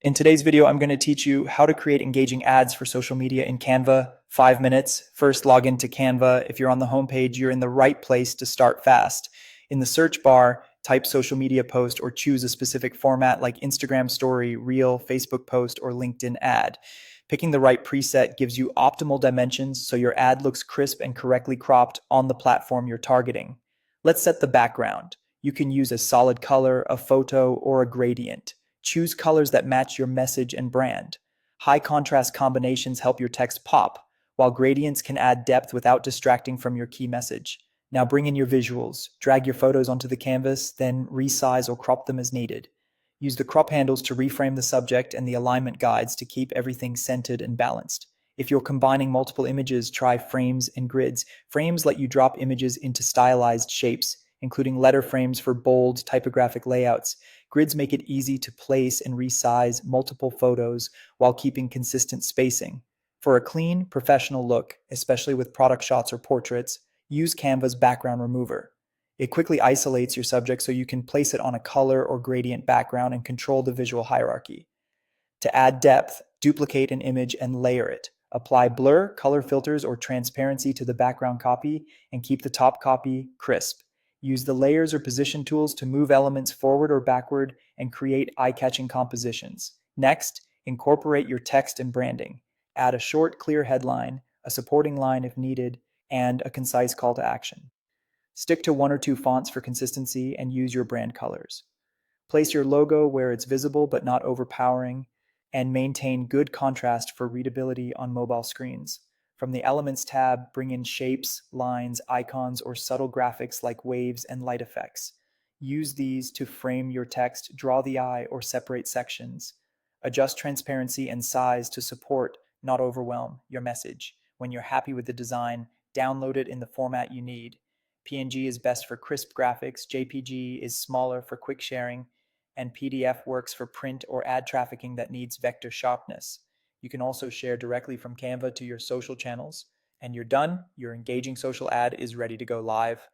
In today's video, I'm going to teach you how to create engaging ads for social media in Canva, 5 minutes. First, log into Canva. If you're on the homepage, you're in the right place to start fast. In the search bar, type social media post or choose a specific format like Instagram story, reel, Facebook post, or LinkedIn ad. Picking the right preset gives you optimal dimensions so your ad looks crisp and correctly cropped on the platform you're targeting. Let's set the background. You can use a solid color, a photo, or a gradient. Choose colors that match your message and brand. High contrast combinations help your text pop, while gradients can add depth without distracting from your key message. Now bring in your visuals. Drag your photos onto the canvas, then resize or crop them as needed. Use the crop handles to reframe the subject and the alignment guides to keep everything centered and balanced. If you're combining multiple images, try frames and grids. Frames let you drop images into stylized shapes, including letter frames for bold typographic layouts. Grids make it easy to place and resize multiple photos while keeping consistent spacing. For a clean, professional look, especially with product shots or portraits, use Canva's background remover. It quickly isolates your subject so you can place it on a color or gradient background and control the visual hierarchy. To add depth, duplicate an image and layer it. Apply blur, color filters, or transparency to the background copy and keep the top copy crisp. Use the layers or position tools to move elements forward or backward and create eye-catching compositions. Next, incorporate your text and branding. Add a short, clear headline, a supporting line if needed, and a concise call to action. Stick to one or two fonts for consistency and use your brand colors. Place your logo where it's visible but not overpowering, and maintain good contrast for readability on mobile screens. From the Elements tab, bring in shapes, lines, icons, or subtle graphics like waves and light effects. Use these to frame your text, draw the eye, or separate sections. Adjust transparency and size to support, not overwhelm, your message. When you're happy with the design, download it in the format you need. PNG is best for crisp graphics, JPG is smaller for quick sharing, and PDF works for print or ad trafficking that needs vector sharpness. You can also share directly from Canva to your social channels. And you're done. Your engaging social ad is ready to go live.